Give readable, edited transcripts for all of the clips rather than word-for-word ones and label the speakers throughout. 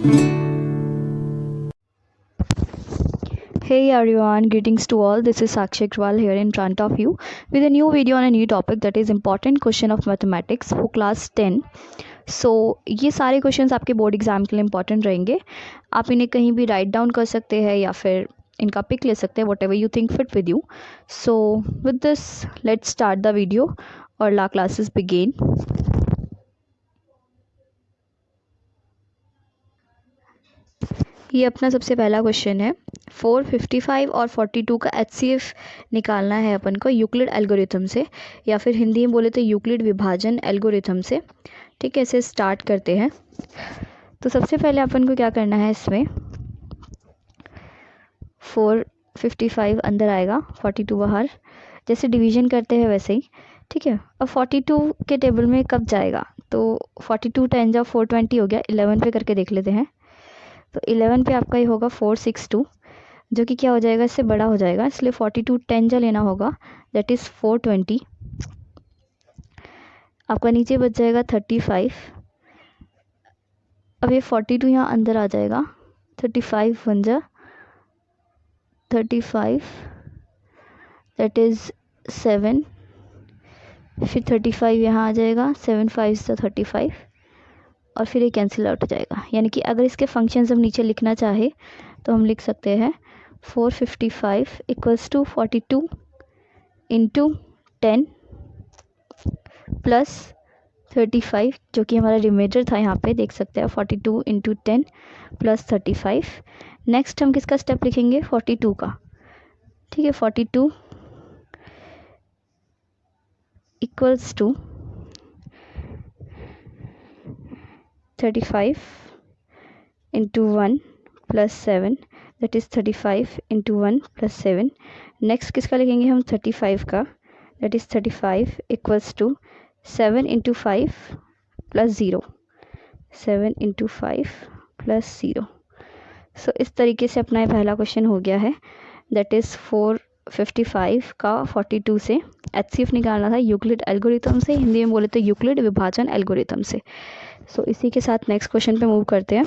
Speaker 1: Hey everyone, greetings to all. This is Sakshi Agrawal here in front of you with a new video on a new topic, that is important question of mathematics for class 10. ये सारे questions आपके board exam के लिए important रहेंगे. आप इन्हें कहीं भी राइट डाउन कर सकते हैं या फिर इनका पिक ले सकते हैं, what ever you think fit with you. So with this let's start the video और ला क्लासेस बिगेन. ये अपना सबसे पहला क्वेश्चन है. 455 और 42 का HCF निकालना है अपन को यूक्लिड एल्गोरिथम से, या फिर हिंदी में बोले तो यूक्लिड विभाजन एल्गोरिथम से. ठीक है, इसे स्टार्ट करते हैं. तो सबसे पहले अपन को क्या करना है, इसमें 455 अंदर आएगा, 42 बाहर. जैसे डिवीजन करते हैं वैसे ही. ठीक है, अब 42 के टेबल में कब जाएगा, तो 42 10 जा 420 हो गया. 11 पे करके देख लेते हैं. तो 11 पे आपका ये होगा 462, जो कि क्या हो जाएगा, इससे बड़ा हो जाएगा, इसलिए 42 10 जा लेना होगा, दैट इज़ 420. आपका नीचे बच जाएगा 35. अब ये 42 यहाँ अंदर आ जाएगा. 35 1 जा 35, दैट इज़ 7. फिर 35 यहाँ आ जाएगा, 7 5 से 35, और फिर ये कैंसिल आउट हो जाएगा. यानी कि अगर इसके फंक्शंस हम नीचे लिखना चाहे तो हम लिख सकते हैं 455 इक्वल्स टू 42 इंटू 10 प्लस 35, जो कि हमारा रिमाइंडर था. यहाँ पे देख सकते हैं 42 इंटू 10 प्लस 35. नेक्स्ट हम किसका स्टेप लिखेंगे, 42 का. ठीक है, 42 equals to 35 into 1 plus 7, that is 35 into 1 plus 7. Next किसका लिखेंगे हम, 35 का, that is 35 equals to 7 into 5 plus 0, 7 into 5 plus 0. So इस तरीके से अपना ये पहला क्वेश्चन हो गया है. दैट इज़ 455 का 42 से HCF निकालना था यूक्लिड एल्गोरिथम से, हिंदी में बोले तो यूक्लिड विभाजन एल्गोरिथम से. सो इसी के साथ नेक्स्ट क्वेश्चन पे मूव करते हैं.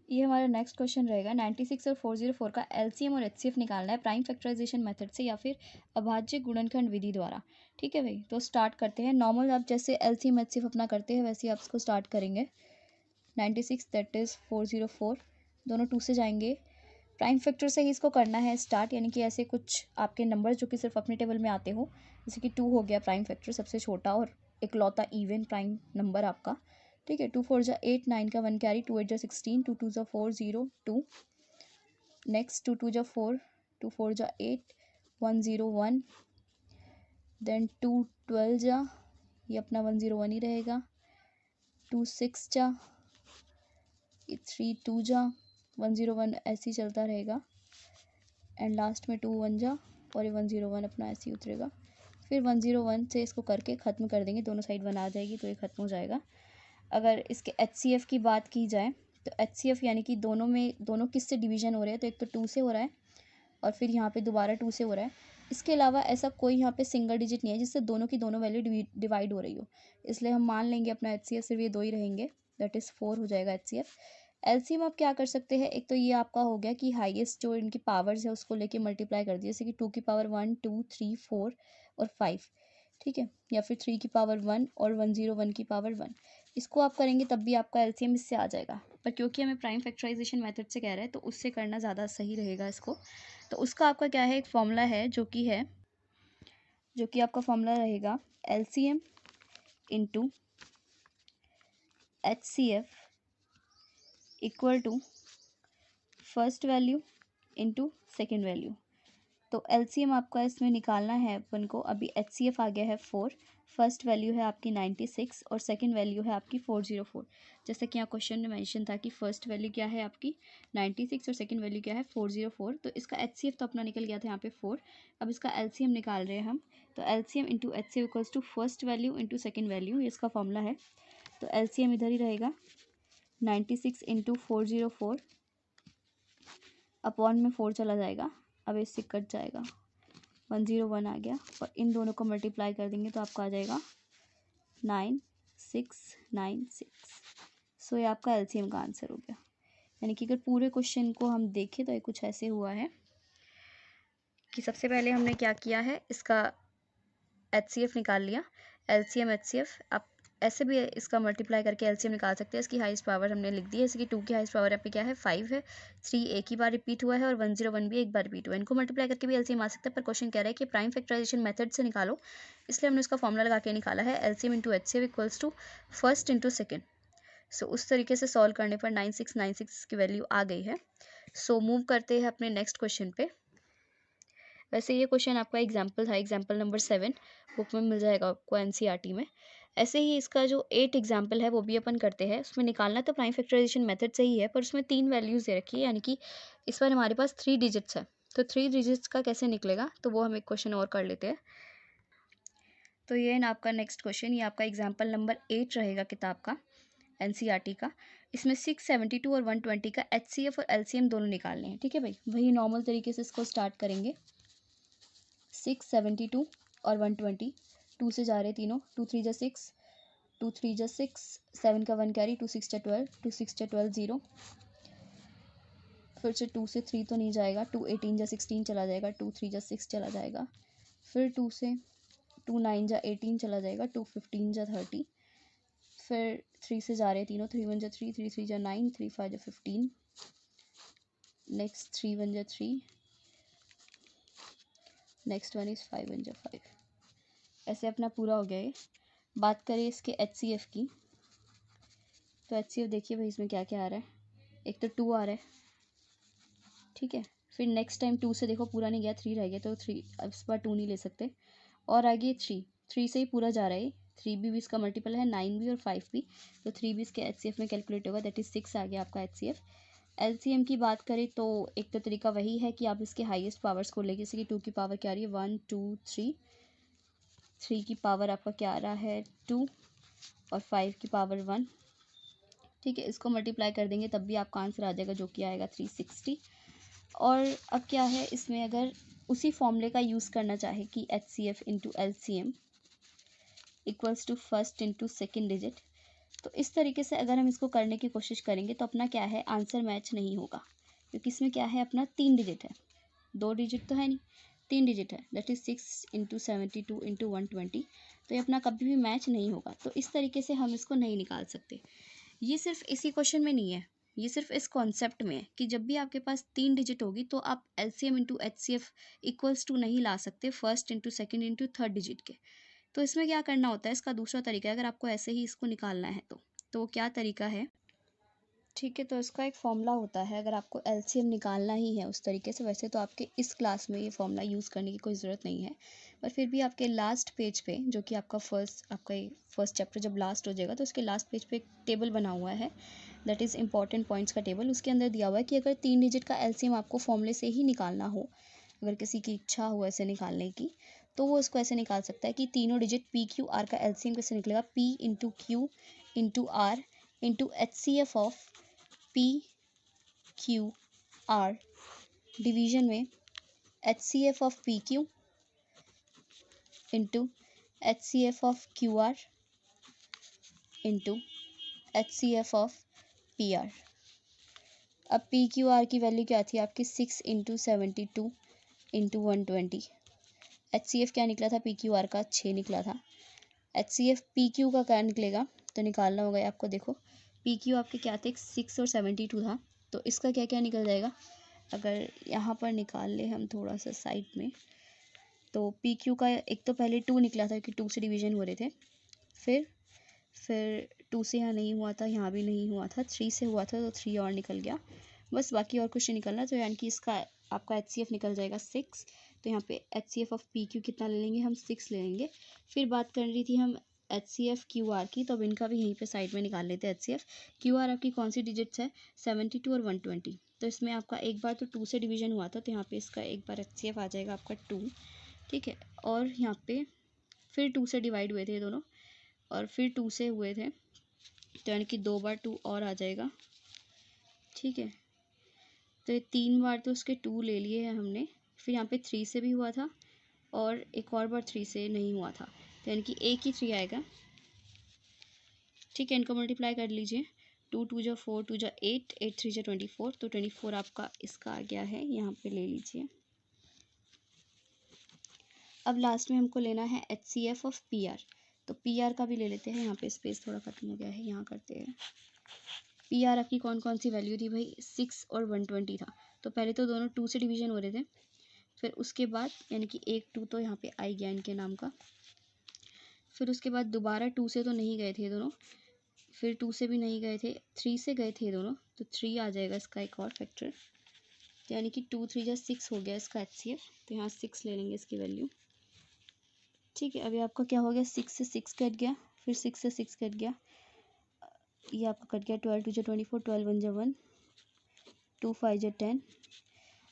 Speaker 1: ये हमारा नेक्स्ट क्वेश्चन रहेगा. 96 और 404 का LCM और HCF निकालना है प्राइम फैक्टराइजेशन मेथड से या फिर अभाज्य गुणनखंड विधि द्वारा. ठीक है भाई, तो स्टार्ट करते हैं. नॉर्मल आप जैसे LCM HCF अपना करते हैं वैसे ही आप इसको स्टार्ट करेंगे. 96 दैट इज़ 404, दोनों 2 से जाएंगे. प्राइम फैक्टर से ही इसको करना है स्टार्ट, यानी कि ऐसे कुछ आपके नंबर जो कि सिर्फ अपने टेबल में आते हो, जैसे कि 2 हो गया प्राइम फैक्टर, सबसे छोटा और इकलौता इवन प्राइम नंबर आपका. ठीक है, 2 4 जा 8, 9 का 1 कैरी, 2 8 जा 16, 2 2 जा 4 0 2. नेक्स्ट 2 2 जा 4, 2 4 जा 8, 1 0 1. देन 2 12 जा, ये अपना 1 0 1 ही रहेगा. 2 6 जा, 3 2 जा, 1 0 1 ऐसे ही चलता रहेगा. एंड लास्ट में 2 1 जा, और ये 1 0 1 अपना ऐसे ही उतरेगा. फिर 1 0 1 से इसको करके ख़त्म कर देंगे, दोनों साइड 1 आ जाएगी तो ये ख़त्म हो जाएगा. अगर इसके HCF की बात की जाए तो HCF यानी कि दोनों किससे डिवीजन हो रहे हैं, तो एक तो 2 से हो रहा है और फिर यहाँ पे दोबारा 2 से हो रहा है. इसके अलावा ऐसा कोई यहाँ पे सिंगल डिजिट नहीं है जिससे दोनों की दोनों वैल्यू डिवाइड हो रही हो, इसलिए हम मान लेंगे अपना HCF सिर्फ ये 2 ही रहेंगे, दैट इज़ 4 हो जाएगा HCF. LCM आप क्या कर सकते हैं, एक तो ये आपका हो गया कि हाईएस्ट जो इनकी पावर्स है उसको लेके मल्टीप्लाई कर दिया, जैसे कि 2 की पावर 1 2 3 4 और 5. ठीक है, या फिर 3 की पावर 1 और 1 0 1 की पावर 1. इसको आप करेंगे तब भी आपका LCM इससे आ जाएगा, पर क्योंकि हमें प्राइम फैक्टराइजेशन मेथड से कह रहे हैं तो उससे करना ज़्यादा सही रहेगा इसको. तो उसका आपका क्या है, एक फॉर्मूला है जो कि आपका फॉर्मूला रहेगा LCM into HCF equal to first value into second value. तो LCM आपका इसमें निकालना है अपन को. अभी HCF आ गया है 4, फर्स्ट वैल्यू है आपकी 96 और सेकंड वैल्यू है आपकी 404. जैसे कि यहाँ क्वेश्चन में मेंशन था कि फर्स्ट वैल्यू क्या है आपकी 96 और सेकंड वैल्यू क्या है 404. तो इसका HCF तो अपना निकल गया था यहाँ पे 4. अब इसका LCM निकाल रहे हैं हम. तो LCM into HCF equals to first value into second value, ये इसका फॉर्मूला है. तो LCM इधर ही रहेगा, 96 इंटू 404 अपॉन में 4 चला जाएगा, अब इससे कट जाएगा, 1 0 1 आ गया, और इन दोनों को मल्टीप्लाई कर देंगे तो आपका आ जाएगा 9696. सो ये आपका एलसीएम का आंसर हो गया। यानी कि अगर पूरे क्वेश्चन को हम देखें तो ये कुछ ऐसे हुआ है कि सबसे पहले हमने क्या किया है, इसका एचसीएफ निकाल लिया, एलसीएम एचसीएफ। आप ऐसे भी इसका मल्टीप्लाई करके एलसीएम निकाल सकते हैं। इसकी हाईएस्ट पावर हमने लिख दी है, जैसे कि 2 की हाईएस्ट पावर यहाँ पे क्या है 5 है, 3 एक ही बार रिपीट हुआ है और 101 भी एक बार रिपीट हुआ है। इनको मल्टीप्लाई करके भी एलसीएम आ सकता है, पर क्वेश्चन कह रहा है कि प्राइम फैक्टराइजेशन मेथड से निकालो, इसलिए हमने उसका फॉर्मूला लगा के निकाला है LCM into HCF equals to first into second. So उस तरीके से सॉल्व करने पर 9696 की वैल्यू आ गई है। सो मूव करते हैं अपने नेक्स्ट क्वेश्चन पे। वैसे ये क्वेश्चन आपका एग्जाम्पल था, एग्जाम्पल नंबर 7 बुक में मिल जाएगा आपको एनसीईआरटी में। ऐसे ही इसका जो 8 एग्जाम्पल है वो भी अपन करते हैं। उसमें निकालना तो प्राइम फैक्टराइजेशन मेथड से ही है, पर उसमें 3 वैल्यूज़ दे रखी है, यानी कि इस बार हमारे पास 3 डिजिट्स है। तो 3 डिजिट्स का कैसे निकलेगा, तो वो हम एक क्वेश्चन और कर लेते हैं। तो ये ना आपका नेक्स्ट क्वेश्चन, ये आपका एग्जाम्पल नंबर 8 रहेगा किताब का, एनसीईआरटी का। इसमें 672 और 120 का एचसीएफ और एलसीएम दोनों निकालने हैं। ठीक है भाई, वही नॉर्मल तरीके से इसको स्टार्ट करेंगे। 672 और 120, 2 से जा रहे तीनों, 2 3 जा 6, 2 3 जा 6, 7 का 1 कैरी, 2 6 जा 12, 2 6 जा 12 0। फिर से 2 से 3 तो नहीं जाएगा, 2 18 जा 16 चला जाएगा, 2 3 जा 6 चला जाएगा। फिर 2 से 2 9 जा 18 चला जाएगा, 2 15 जा 30। फिर 3 से जा रहे तीनों, 3 1 जा 3, 3 3 जा 9, 3 5 जा 15। नेक्स्ट 3 1 जा 3, नेक्स्ट वन इज़ 5 1 जा 5। ऐसे अपना पूरा हो गया ये। बात करें इसके एचसीएफ की, तो एचसीएफ देखिए भाई इसमें क्या क्या आ रहा है। एक तो 2 आ रहा है, ठीक है। फिर नेक्स्ट टाइम 2 से देखो पूरा नहीं गया, 3 रह गया, तो 3 अब इस बार 2 नहीं ले सकते। और आगे 3 से ही पूरा जा रहा है। 3 भी इसका मल्टीपल है, 9 भी और 5 भी, तो 3 भी इसके एचसीएफ में कैलकुलेट होगा, दैट इज़ 6 आ गया आपका एचसीएफ। एलसीएम की बात करें तो एक तो तरीका वही है कि आप इसके हाईएस्ट पावर्स को लेके, जैसे कि 2 की पावर क्या आ रही है 1 2 3, 3 की पावर आपका क्या आ रहा है 2 और 5 की पावर 1, ठीक है। इसको मल्टीप्लाई कर देंगे तब भी आपका आंसर आ जाएगा, जो कि आएगा 360। और अब क्या है इसमें, अगर उसी फॉर्मूले का यूज़ करना चाहे कि H C F into L C M equals to first into second digit, तो इस तरीके से अगर हम इसको करने की कोशिश करेंगे तो अपना क्या है आंसर मैच नहीं होगा, क्योंकि इसमें क्या है अपना 3 डिजिट है, 2 डिजिट तो है नहीं, 3 डिजिट है, दैट इज़ 6 इंटू 72 इंटू 120। तो ये अपना कभी भी मैच नहीं होगा, तो इस तरीके से हम इसको नहीं निकाल सकते। ये सिर्फ इसी क्वेश्चन में नहीं है, ये सिर्फ इस कॉन्सेप्ट में है कि जब भी आपके पास 3 डिजिट होगी तो आप LCM into HCF equals to नहीं ला सकते first into second into third digit के। तो इसमें क्या करना होता है, इसका दूसरा तरीका है, अगर आपको ऐसे ही इसको निकालना है तो वो क्या तरीका है, ठीक है। तो इसका एक फॉर्मूला होता है, अगर आपको एलसीएम निकालना ही है उस तरीके से, वैसे तो आपके इस क्लास में ये फॉर्मूला यूज़ करने की कोई ज़रूरत नहीं है, पर फिर भी आपके लास्ट पेज पे, जो कि आपका फर्स्ट चैप्टर जब लास्ट हो जाएगा तो उसके लास्ट पेज पे एक टेबल बना हुआ है, दैट इज़ इंपॉर्टेंट पॉइंट्स का टेबल। उसके अंदर दिया हुआ है कि अगर 3 डिजिट का एलसीएम आपको फॉर्मूले से ही निकालना हो, अगर किसी की इच्छा हो ऐसे निकालने की, तो वो इसको ऐसे निकाल सकता है कि तीनों डिजिट पी क्यू आर का एलसीएम कैसे निकलेगा, P into Q into R into H C F of P Q R division में H C F of P Q into H C F of Q R into H C F of P R. अब पी Q R की value क्या थी आपकी 6 into 72 into 120। H C F क्या निकला था पी क्यू आर का 6 निकला था। H C F P Q का क्या निकलेगा, तो निकालना होगा आपको। देखो पी क्यू आपके क्या थे 6 और 72 था, तो इसका क्या क्या निकल जाएगा, अगर यहाँ पर निकाल ले हम थोड़ा सा साइड में, तो पी क्यू का एक तो पहले 2 निकला था कि 2 से डिवीजन हो रहे थे, फिर 2 से यहाँ नहीं हुआ था, यहाँ भी नहीं हुआ था, 3 से हुआ था तो 3 और निकल गया, बस बाकी और कुछ निकलना। तो यानी कि इसका आपका एच सी एफ निकल जाएगा 6। तो यहाँ पे H C F of P Q कितना ले लेंगे हम 6 ले लेंगे। फिर बात कर रही थी हम H C F Q are की, तो अब इनका भी यहीं पे साइड में निकाल लेते हैं। H C F Q R आपकी कौन सी डिजिट्स है 72 और 120, तो इसमें आपका एक बार तो 2 से डिवीजन हुआ था, तो यहाँ पे इसका एक बार एच सी एफ आ जाएगा आपका 2, ठीक है। और यहाँ पे फिर 2 से डिवाइड हुए थे ये दोनों, और फिर 2 से हुए थे, तो यानी कि 2 बार 2 और आ जाएगा, ठीक है। तो ये 3 बार तो उसके 2 ले लिए हैं हमने। फिर यहाँ पे 3 से भी हुआ था और एक और बार 3 से नहीं हुआ था, तो यानी कि एक ही 3 आएगा, ठीक है। इनको मल्टीप्लाई कर लीजिए, 2 जा 4, 2 जा 8, 8 3 जा 24, तो 24 आपका इसका आ गया है, यहाँ पे ले लीजिए। अब लास्ट में हमको लेना है HCF ऑफ PR, तो PR का भी ले लेते हैं। यहाँ पे स्पेस थोड़ा खत्म हो गया है, यहाँ करते हैं। PR आपकी कौन कौन सी वैल्यू थी भाई, 6 और 120 था। तो पहले तो दोनों 2 से डिवीजन हो रहे थे, फिर उसके बाद यानी कि 1 2 तो यहाँ पे आ गया इनके नाम का, फिर उसके बाद दोबारा 2 से तो नहीं गए थे दोनों, फिर 2 से भी नहीं गए थे, 3 से गए थे दोनों, तो 3 आ जाएगा इसका एक और फैक्टर, यानी कि 2 3 जा 6 हो गया इसका HCF, तो यहाँ 6 ले लेंगे इसकी वैल्यू। ठीक है, अभी आपका क्या हो गया, 6 से 6 कट गया, फिर 6 से 6 कट गया, ये आपका कट गया 12 2 जा 24, 12 1 जा 1, 2 5 जा 10।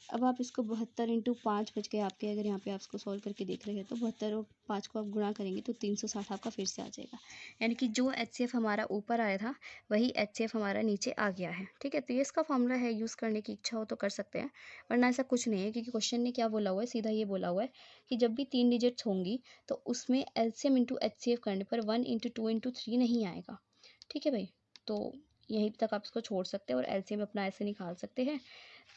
Speaker 1: अब आप इसको 72 इंटू 5 बच गए आपके, अगर यहाँ पे आप इसको सॉल्व करके देख रहे हैं तो 72 और 5 को आप गुणा करेंगे तो 360 आपका फिर से आ जाएगा, यानी कि जो HCF हमारा ऊपर आया था वही HCF हमारा नीचे आ गया है। ठीक है, तो ये इसका फॉर्मूला है, यूज़ करने की इच्छा हो तो कर सकते हैं, वरना ऐसा कुछ नहीं है, क्योंकि क्वेश्चन ने क्या बोला हुआ है, सीधा ये बोला हुआ है कि जब भी 3 डिजिट्स होंगी तो उसमें LCM इंटू HCF करने पर 1 इंटू 2 इंटू 3 नहीं आएगा। ठीक है भाई, तो यहीं तक आप इसको छोड़ सकते हैं और LCM अपना ऐसे निकाल सकते हैं।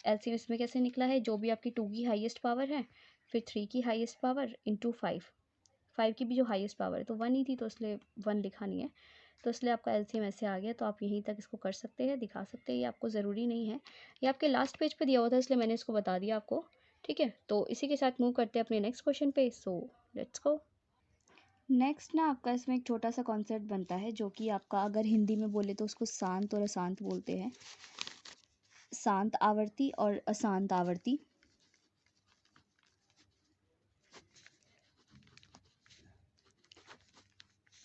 Speaker 1: LCM इसमें कैसे निकला है, जो भी आपकी 2 की हाईएस्ट पावर है, फिर 3 की हाईएस्ट पावर इंटू 5, 5 की भी जो हाईएस्ट पावर है तो 1 ही थी, तो इसलिए 1 लिखा नहीं है, तो इसलिए आपका LCM ऐसे आ गया। तो आप यहीं तक इसको कर सकते हैं, दिखा सकते हैं, ये आपको ज़रूरी नहीं है, ये आपके लास्ट पेज पे दिया हुआ था इसलिए मैंने इसको बता दिया आपको। ठीक है, तो इसी के साथ मूव करते हैं अपने नेक्स्ट क्वेश्चन पे, सो लेट्स गो। नेक्स्ट ना आपका इसमें एक छोटा सा कॉन्सेप्ट बनता है, जो कि आपका अगर हिंदी में बोले तो उसको शांत और अशांत बोलते हैं, शांत आवर्ती और अशांत आवर्ती।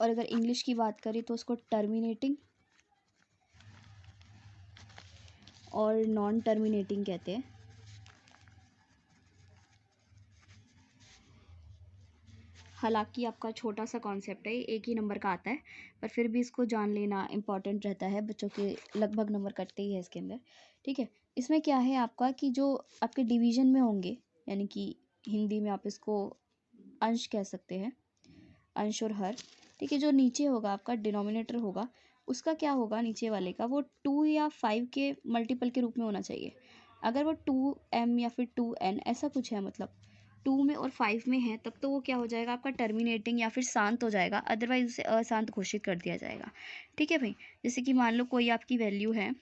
Speaker 1: और अगर इंग्लिश की बात करें तो उसको टर्मिनेटिंग और नॉन टर्मिनेटिंग कहते हैं। हालांकि आपका छोटा सा कॉन्सेप्ट है, एक ही नंबर का आता है, पर फिर भी इसको जान लेना इम्पॉर्टेंट रहता है, बच्चों के लगभग नंबर कटते ही है इसके अंदर। ठीक है, इसमें क्या है आपका कि जो आपके डिवीजन में होंगे, यानी कि हिंदी में आप इसको अंश कह सकते हैं, अंश और हर। ठीक है, जो नीचे होगा आपका डिनोमिनेटर होगा, उसका क्या होगा नीचे वाले का, वो 2 या 5 के मल्टीपल के रूप में होना चाहिए। अगर वो 2m या फिर 2n ऐसा कुछ है, मतलब 2 में और 5 में है, तब तो वो क्या हो जाएगा आपका टर्मिनेटिंग या फिर शांत हो जाएगा, अदरवाइज उसे अशांत घोषित कर दिया जाएगा। ठीक है भाई, जैसे कि मान लो कोई आपकी वैल्यू है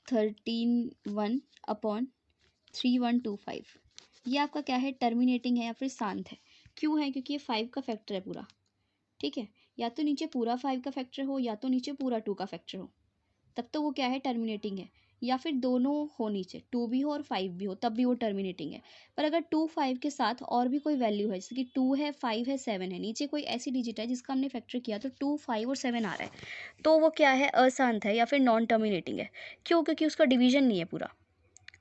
Speaker 1: 13(1)/3125, ये आपका क्या है, टर्मिनेटिंग है या फिर शांत है। क्यों है, क्योंकि ये 5 का फैक्टर है पूरा। ठीक है, या तो नीचे पूरा 5 का फैक्टर हो या तो नीचे पूरा 2 का फैक्टर हो, तब तो वो क्या है, टर्मिनेटिंग है। या फिर दोनों हो, नीचे 2 भी हो और 5 भी हो, तब भी वो टर्मिनेटिंग है। पर अगर 2 5 के साथ और भी कोई वैल्यू है, जैसे कि 2 है, 5 है, 7 है, नीचे कोई ऐसी डिजिट है जिसका हमने फैक्टर किया तो 2 5 और 7 आ रहा है, तो वो क्या है, अशांत है या फिर नॉन टर्मिनेटिंग है। क्यों, क्योंकि उसका डिवीजन नहीं है पूरा।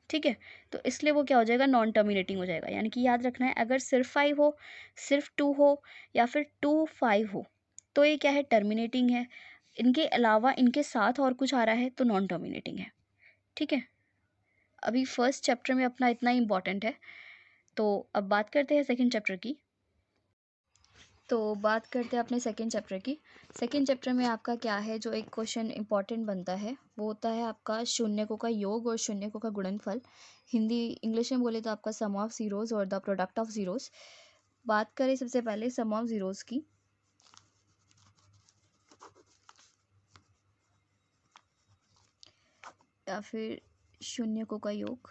Speaker 1: ठीक है, तो इसलिए वो क्या हो जाएगा, नॉन टर्मिनेटिंग हो जाएगा। यानी कि याद रखना है, अगर सिर्फ 5 हो, सिर्फ 2 हो, या फिर 2 5 हो, तो ये क्या है, टर्मिनेटिंग है। इनके अलावा इनके साथ और कुछ आ रहा है तो नॉन टर्मिनेटिंग है। ठीक है, अभी फर्स्ट चैप्टर में अपना इतना ही इम्पॉर्टेंट है, तो अब बात करते हैं सेकेंड चैप्टर की। तो बात करते हैं अपने सेकेंड चैप्टर की। सेकेंड चैप्टर में आपका क्या है, जो एक क्वेश्चन इंपॉर्टेंट बनता है वो होता है आपका शून्यकों का योग और शून्यकों का गुणनफल। हिंदी इंग्लिश में बोले तो आपका सम ऑफ ज़ीरोज़ और द प्रोडक्ट ऑफ ज़ीरोज़। बात करें सबसे पहले सम ऑफ ज़ीरोज़ की, या फिर शून्यकों का योग।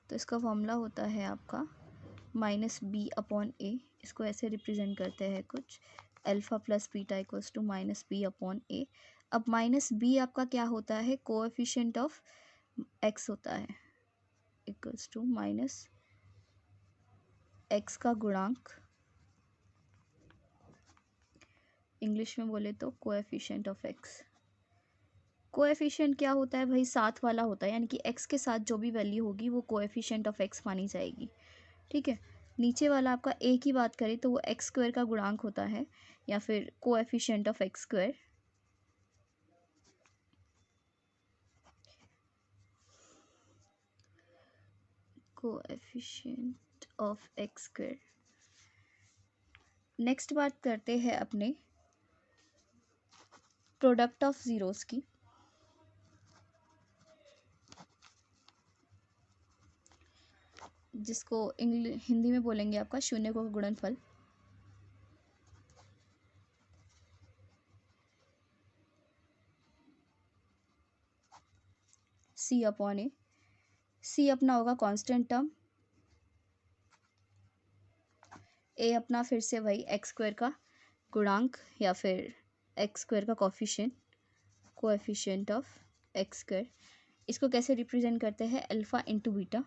Speaker 1: तो इसका फॉर्मूला होता है आपका -b/a, इसको ऐसे रिप्रेजेंट करते हैं कुछ, alpha plus beta equals to -b/a। अब -b आपका क्या होता है, कोएफिशिएंट ऑफ x होता है, इक्वल्स टू -x का गुणांक, इंग्लिश में बोले तो कोएफिशिएंट ऑफ x। कोएफिशिएंट क्या होता है भाई, साथ वाला होता है, यानी कि x के साथ जो भी वैल्यू होगी वो कोएफिशिएंट ऑफ x मानी जाएगी। ठीक है, नीचे वाला आपका a की बात करें तो वो एक्स स्क्वायर का गुणांक होता है, या फिर coefficient of x square. Coefficient of x square, next बात करते हैं अपने प्रोडक्ट ऑफ ज़ीरोज़ की। जिसको हिंदी में बोलेंगे आपका शून्यकों का गुणनफल। सी अपॉन ए। सी अपना होगा कांस्टेंट टर्म, ए अपना फिर से वही एक्स स्क्वायर का गुणांक या फिर एक्स स्क्वायर का कोएफिशिएंट ऑफ एक्स स्क्वायर। इसको कैसे रिप्रेजेंट करते हैं, अल्फ़ा इंटू बीटा,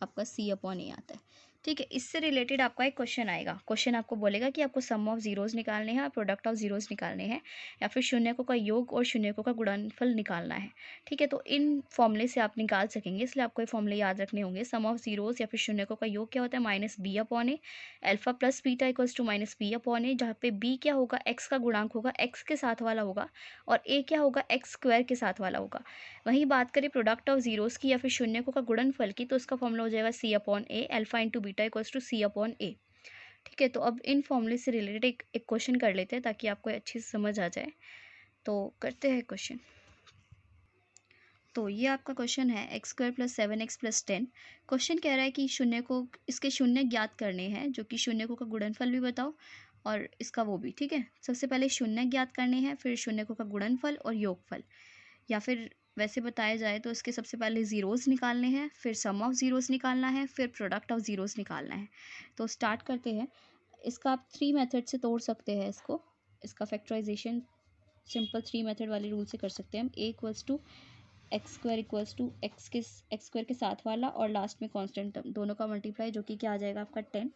Speaker 1: आपका सी अपॉन ए आता है। ठीक है, इससे रिलेटेड आपका एक क्वेश्चन आएगा। क्वेश्चन आपको बोलेगा कि आपको सम ऑफ जीरोज़ निकालने हैं और प्रोडक्ट ऑफ जीरोज़ निकालने हैं, या फिर शून्यकों का योग और शून्यकों का गुणनफल निकालना है। ठीक है, तो इन फॉर्मूले से आप निकाल सकेंगे, इसलिए आपको ये फॉर्मूले याद रखने होंगे। सम ऑफ जीरोज़ या फिर शून्यकों का योग क्या होता है, minus B upon A, alpha plus beta equals to minus B upon A, जहाँ पे बी क्या होगा, एक्स का गुणांक होगा, एक्स के साथ वाला होगा, और ए क्या होगा, एक्स स्क्वायर के साथ वाला होगा। वहीं बात करें प्रोडक्ट ऑफ जीरोज़ की या फिर शून्यकों का गुणनफल की, तो इसका फॉर्मूला हो जाएगा C upon A, alpha into beta equals to C upon A. ठीक है, तो अब इन फॉर्मूले से रिलेटेड एक क्वेश्चन कर लेते हैं ताकि आपको अच्छे से समझ आ जाए। तो करते हैं क्वेश्चन। तो ये आपका क्वेश्चन है x square plus 7x plus 10। Question कह रहा है कि शून्य को इसके शून्य ज्ञात करने हैं, जो कि शून्यकों का गुणनफल भी बताओ और इसका वो भी। ठीक है, सबसे पहले शून्य ज्ञात करने हैं, फिर शून्यकों का गुणनफल और योगफल, या फिर वैसे बताया जाए तो इसके सबसे पहले ज़ीरोज़ निकालने हैं, फिर सम ऑफ ज़ीरोज़ निकालना है, फिर प्रोडक्ट ऑफ ज़ीरोज़ निकालना है। तो स्टार्ट करते हैं। इसका आप 3 मेथड से तोड़ सकते हैं इसको। इसका फैक्टराइजेशन सिंपल 3 मेथड वाले रूल से कर सकते हैं हम। A equals to X square equals to X square के साथ वाला और लास्ट में कांस्टेंट टर्म, दोनों का मल्टीप्लाई, जो कि क्या आ जाएगा आपका 10।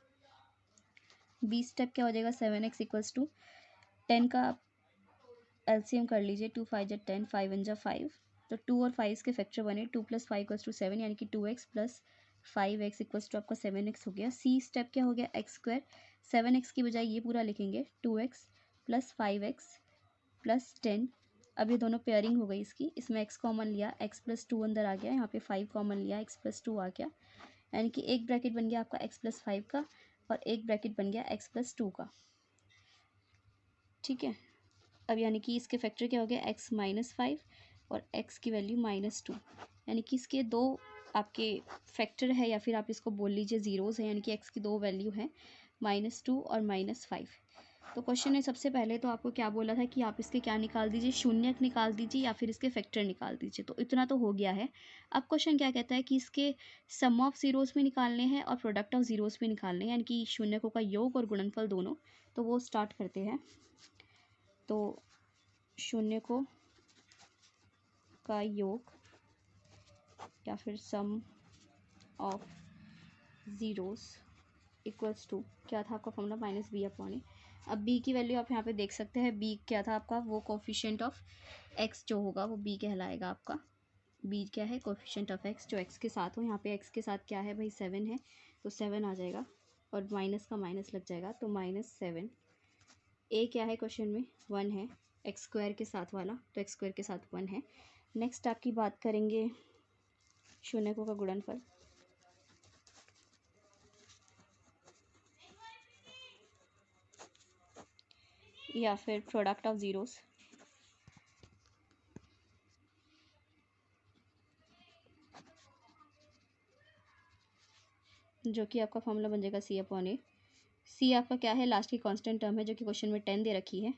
Speaker 1: बी स्टेप क्या हो जाएगा, 7x इक्वल्स टू 10 का एलसीएम कर लीजिए, 2 5 जा 10, 5 1 जा 5, तो 2 और 5 के फैक्टर बने, 2 प्लस 5 इक्वल्स टू 7, यानी कि 2x plus 5x equals to आपका 7x हो गया। सी स्टेप क्या हो गया, एक्स स्क्वायर, 7x की बजाय ये पूरा लिखेंगे, 2x प्लस 5x प्लस 10। अब ये दोनों पेयरिंग हो गई इसकी, इसमें x कॉमन लिया, x प्लस 2 अंदर आ गया, यहाँ पे 5 कॉमन लिया, x प्लस 2 आ गया, यानी कि एक ब्रैकेट बन गया आपका x प्लस 5 का और एक ब्रैकेट बन गया x प्लस 2 का। ठीक है, अब यानी कि इसके फैक्टर क्या हो गया, x माइनस 5 और x की वैल्यू माइनस 2, यानी कि इसके दो आपके फैक्टर है, या फिर आप इसको बोल लीजिए ज़ीरोज़ है, यानी कि x की दो वैल्यू है, -2 और -5। तो क्वेश्चन ने सबसे पहले तो आपको क्या बोला था कि आप इसके क्या निकाल दीजिए, शून्यक निकाल दीजिए या फिर इसके फैक्टर निकाल दीजिए। तो इतना तो हो गया है। अब क्वेश्चन क्या कहता है कि इसके सम ऑफ ज़ीरोज़ में निकालने हैं और प्रोडक्ट ऑफ ज़ीरोज़ में निकालने हैं, यानी कि शून्यकों का योग और गुणनफल दोनों। तो वो स्टार्ट करते हैं। तो शून्यकों का योग या फिर सम ऑफ ज़ीरोज़ इक्वल्स टू क्या था आपका फॉर्मूला, माइनस बी अपॉन ए। अब बी की वैल्यू आप यहाँ पे देख सकते हैं, बी क्या था आपका, वो कोफिशिएंट ऑफ एक्स जो होगा वो बी कहलाएगा आपका। बी क्या है, कोफिशिएंट ऑफ एक्स, जो एक्स के साथ हो। यहाँ पे एक्स के साथ क्या है भाई, 7 है, तो 7 आ जाएगा और माइनस का माइनस लग जाएगा, तो -7। ए क्या है क्वेश्चन में, 1 है, एक्स स्क्वायर के साथ वाला, तो एक्स स्क्वायर के साथ 1 है। नेक्स्ट आपकी बात करेंगे शून्यकों का गुणनफल। या फिर प्रोडक्ट ऑफ ज़ीरोज़। जो कि आपका फॉर्मूला बन जाएगा सी अपॉन ए। सी आपका क्या है, लास्ट की कांस्टेंट टर्म है, जो कि क्वेश्चन में 10 दे रखी है।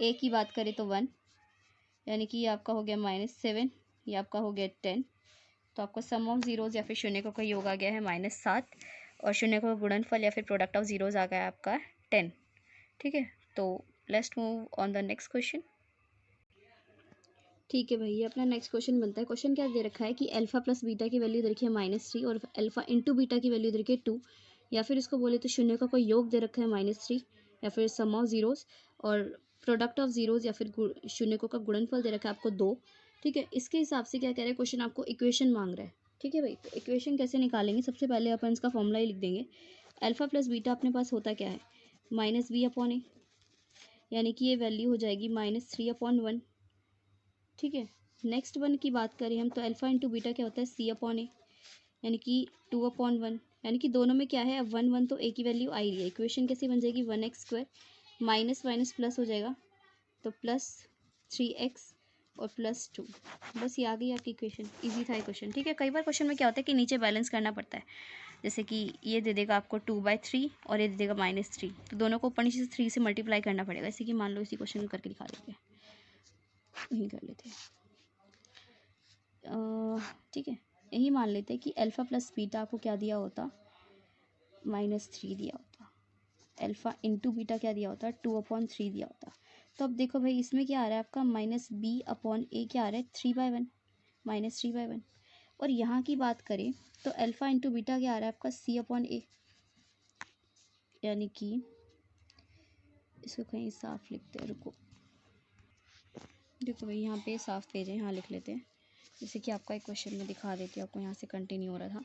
Speaker 1: ए की बात करें तो 1, यानी कि ये आपका हो गया -7, ये आपका हो गया 10। तो आपका सम ऑफ ज़ीरोज़ या फिर शून्यकों का योग आ गया है -7, और शून्यकों का गुणनफल या फिर प्रोडक्ट ऑफ ज़ीरोज़ आ गया आपका 10। ठीक है, तो let's move on the next question. ठीक है भाई, ये अपना नेक्स्ट क्वेश्चन बनता है। क्वेश्चन क्या दे रखा है कि अल्फा प्लस बीटा की वैल्यू दे रखी है -3 और अल्फा इंटू बीटा की वैल्यू दे रखी है 2, या फिर इसको बोले तो शून्य का कोई योग दे रखा है -3, या फिर सम ऑफ ज़ीरोज़ और प्रोडक्ट ऑफ ज़ीरोज़ या फिर शून्यकों का गुणनफल दे रखा है आपको 2। ठीक है, इसके हिसाब से क्या कह रहा है क्वेश्चन, आपको इक्वेशन मांग रहा है। ठीक है भाई, तो इक्वेशन कैसे निकालेंगे, सबसे पहले अपन इसका फॉर्मूला ही लिख देंगे। अल्फा प्लस बीटा अपने पास होता क्या है, -b अपॉन ए, यानी कि ये वैल्यू हो जाएगी -3/1। ठीक है, नेक्स्ट वन की बात करें हम तो अल्फ़ा इंटू बीटा क्या होता है, सी अपॉन ए, यानी कि 2/1, यानी कि दोनों में क्या है, अब 1 1 तो ए की वैल्यू आई रही है। इक्वेशन कैसी बन जाएगी, 1x² माइनस माइनस प्लस हो जाएगा, तो +3x और +2। बस ये आ गई आपकी इक्वेशन। इजी था ये क्वेश्चन, ठीक है। कई बार क्वेश्चन में क्या होता है कि नीचे बैलेंस करना पड़ता है, जैसे कि ये दे देगा आपको 2/3 और ये दे देगा -3, तो दोनों को ऊपर नीचे से 3 से मल्टीप्लाई करना पड़ेगा। जैसे कि मान लो इसी क्वेश्चन को करके दिखा देते हैं, यही कर लेते हैं, ठीक है। यही मान लेते हैं कि अल्फ़ा प्लस बीटा आपको क्या दिया होता, -3 दिया होता। अल्फ़ा इंटू बीटा क्या दिया होता, 2/3 दिया होता। तो अब देखो भाई, इसमें क्या आ रहा है आपका -b/a क्या आ रहा है, 3/1, -3/1। और यहाँ की बात करें तो अल्फ़ा इंटू बीटा क्या आ रहा है आपका, c/a। यानी कि इसको कहीं साफ लिखते हैं, रुको, देखो भाई यहाँ पे साफ पेज है, यहाँ लिख लेते हैं। जैसे कि आपका एक क्वेश्चन में दिखा देती हूँ आपको, यहाँ से कंटिन्यू हो रहा था।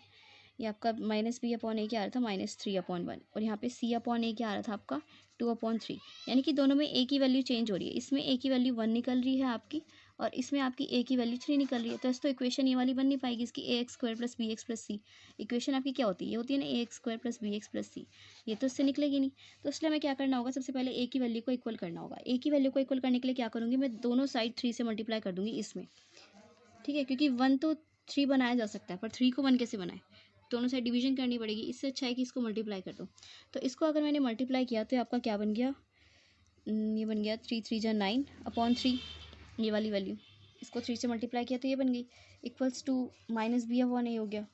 Speaker 1: ये आपका -b/a क्या आ रहा था, -3/1, और यहाँ पे c/a क्या आ रहा था आपका, 2/3। यानी कि दोनों में a की वैल्यू चेंज हो रही है। इसमें a की वैल्यू 1 निकल रही है आपकी, और इसमें आपकी a की वैल्यू 3 निकल रही है। तो ऐसे तो इक्वेशन ये वाली बन नहीं पाएगी, इसकी ax² + bx + c। इक्वेशन आपकी क्या होती है, ये होती है ना ax² + bx + c। ये तो इससे निकलेगी नहीं। तो इसलिए हमें क्या करना होगा, सबसे पहले a की वैल्यू को इक्वल करना होगा। a की वैल्यू को इक्वल करने के लिए क्या करूँगी, मैं दोनों साइड 3 से मल्टीप्लाई कर दूँगी इसमें, ठीक है। क्योंकि 1 तो 3 बनाया जा सकता है, पर 3 को 1 कैसे बनाए, दोनों साइड डिवीजन करनी पड़ेगी। इससे अच्छा है कि इसको मल्टीप्लाई कर दो। तो इसको अगर मैंने मल्टीप्लाई किया तो आपका क्या बन गया, ये बन गया 3 3 जा 9/3, ये वाली वैल्यू। इसको 3 से मल्टीप्लाई किया तो ये बन गई, इक्वल्स टू -b/a हो गया।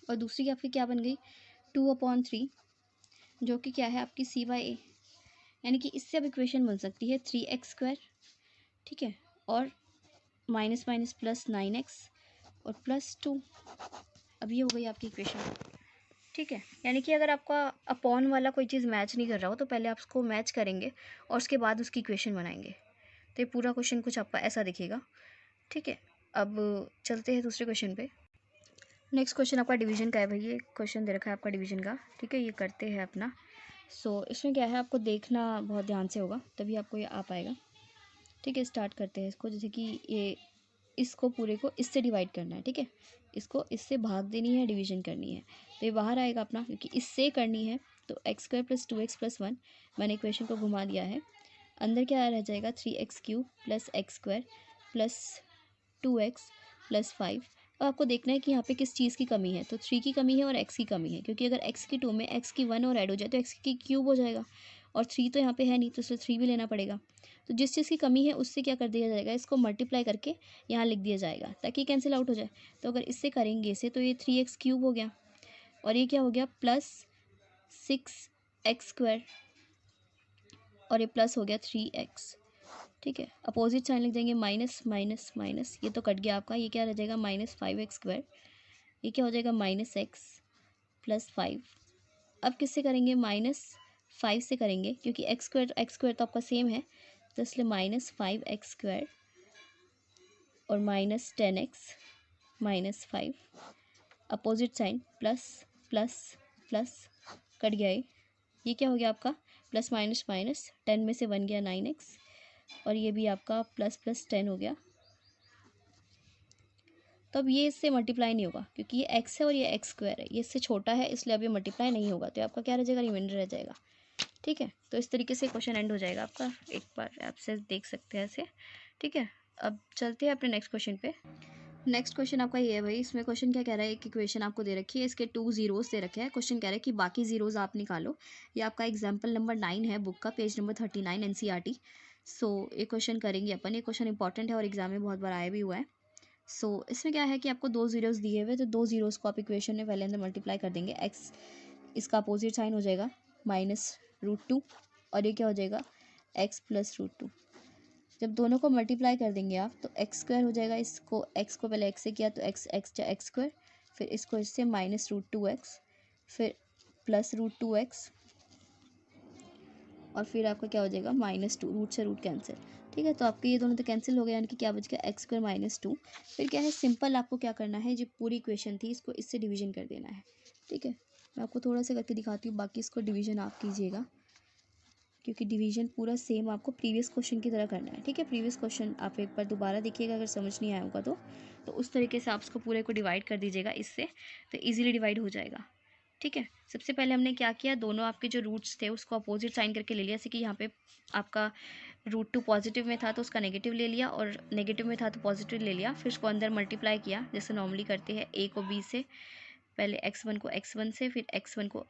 Speaker 1: और दूसरी आपकी क्या बन गई, 2/3, जो कि क्या है आपकी c/a। यानी कि इससे अब इक्वेशन बन सकती है 3x², ठीक है, और माइनस माइनस +9x और +2। अब ये हो गई आपकी इक्वेशन, ठीक है। यानी कि अगर आपका अपॉन वाला कोई चीज़ मैच नहीं कर रहा हो तो पहले आप उसको मैच करेंगे और उसके बाद उसकी इक्वेशन बनाएंगे। तो ये पूरा क्वेश्चन कुछ आपका ऐसा दिखेगा, ठीक है। अब चलते हैं दूसरे क्वेश्चन पे। नेक्स्ट क्वेश्चन आपका डिवीजन का है भाई, ये क्वेश्चन दे रखा है आपका डिवीजन का, ठीक है। ये करते हैं अपना। इसमें क्या है, आपको देखना बहुत ध्यान से होगा तभी आपको ये आ पाएगा, ठीक है। स्टार्ट करते हैं इसको। जैसे कि ये इसको पूरे को इससे डिवाइड करना है, ठीक है। इसको इससे भाग देनी है, डिवीजन करनी है। तो ये बाहर आएगा अपना, क्योंकि इससे करनी है। तो x² + 2x + 1, मैंने इक्वेशन को घुमा दिया है। अंदर क्या रह जाएगा, 3x³ + x² + 2x + 5। अब आपको देखना है कि यहाँ पे किस चीज़ की कमी है। तो 3 की कमी है और x की कमी है, क्योंकि अगर x की 2 में x की 1 और ऐड हो जाए तो x की क्यूब हो जाएगा, और 3 तो यहाँ पे है नहीं, तो इसलिए 3 भी लेना पड़ेगा। तो जिस चीज़ की कमी है उससे क्या कर दिया जाएगा, इसको मल्टीप्लाई करके यहाँ लिख दिया जाएगा ताकि कैंसिल आउट हो जाए। तो अगर इससे करेंगे इसे, तो ये 3x³ हो गया, और ये क्या हो गया, +6x², और ये प्लस हो गया 3x, ठीक है। अपोजिट साइन लिख देंगे, माइनस माइनस माइनस, ये तो कट गया आपका। ये क्या रह जाएगा, -5x²। ये क्या हो जाएगा, -x + 5। अब किससे करेंगे, -5 से करेंगे, क्योंकि x² तो आपका सेम है, तो इसलिए -5x² और -10x -5। Opposite sign, plus plus plus, cut गया ये क्या हो गया आपका, प्लस माइनस माइनस, 10 में से 1 गया 9x, और ये भी आपका प्लस प्लस 10 हो गया। तो अब ये इससे मल्टीप्लाई नहीं होगा, क्योंकि ये x है और ये x² है, ये इससे छोटा है, इसलिए अब ये मल्टीप्लाई नहीं होगा। तो आपका क्या रह जाएगा, रिमाइंडर रह जाएगा, ठीक है। तो इस तरीके से क्वेश्चन एंड हो जाएगा आपका। एक बार आपसे देख सकते हैं ऐसे, ठीक है। अब चलते हैं अपने नेक्स्ट क्वेश्चन पे। नेक्स्ट क्वेश्चन आपका ये है भाई। इसमें क्वेश्चन क्या कह रहा है, एक इक्वेशन आपको दे रखी है, इसके 2 जीरोस दे रखे हैं। क्वेश्चन कह रहा है कि बाकी जीरोस आप निकालो। ये आपका एग्जाम्पल नंबर 9 है बुक का, पेज नंबर 39 NCERT। ये क्वेश्चन करेंगे अपन। ये क्वेश्चन इंपॉर्टेंट है और एग्जाम में बहुत बार आया भी हुआ है। इसमें क्या है कि आपको 2 जीरोस दिए हुए, तो 2 जीरोस को आप इक्वेशन में पहले अंदर मल्टीप्लाई कर देंगे। x, इसका अपोजिट साइन हो जाएगा -√2, और ये क्या हो जाएगा, x + √2। जब दोनों को मल्टीप्लाई कर देंगे आप, तो x² हो जाएगा। इसको x को पहले x से किया तो x², फिर इसको इससे -√2x, फिर +√2x, और फिर आपका क्या हो जाएगा, -2, रूट से रूट कैंसिल, ठीक है। तो आपके ये दोनों तो कैंसिल हो गए, यानी कि क्या बच गया, x² -2। फिर क्या है, सिंपल आपको क्या करना है, जो पूरी इक्वेशन थी इसको इससे डिवीजन कर देना है, ठीक है। मैं आपको थोड़ा सा करके दिखाती हूँ, बाकी इसको डिवीजन आप कीजिएगा, क्योंकि डिवीजन पूरा सेम आपको प्रीवियस क्वेश्चन की तरह करना है, ठीक है। प्रीवियस क्वेश्चन आप एक बार दोबारा देखिएगा, अगर समझ नहीं आया होगा तो उस तरीके से आप इसको पूरे को डिवाइड कर दीजिएगा इससे, तो इजीली डिवाइड हो जाएगा, ठीक है। सबसे पहले हमने क्या किया, दोनों आपके जो रूट्स थे उसको अपोजिट साइन करके ले लिया, जैसे कि यहाँ पे आपका √2 पॉजिटिव में था तो उसका नेगेटिव ले लिया, और नेगेटिव में था तो पॉजिटिव ले लिया। फिर उसको अंदर मल्टीप्लाई किया जैसे नॉर्मली करते हैं, a को b से, पहले x1 को x1 से, फिर x1 को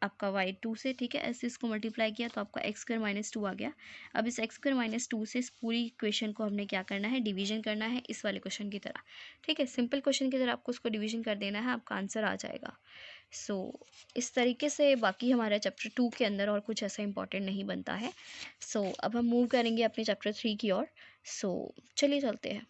Speaker 1: आपका y2 से, ठीक है। ऐसे इसको मल्टीप्लाई किया तो आपका x² - 2 आ गया। अब इस x² - 2 से इस पूरी इक्वेशन को हमने क्या करना है, डिवीजन करना है इस वाले क्वेश्चन की तरह, ठीक है। सिंपल क्वेश्चन की तरह आपको उसको डिवीजन कर देना है, आपका आंसर आ जाएगा। सो इस तरीके से बाकी हमारा चैप्टर 2 के अंदर और कुछ ऐसा इंपॉर्टेंट नहीं बनता है। सो अब हम मूव करेंगे अपने चैप्टर 3 की ओर। सो चलिए चलते हैं।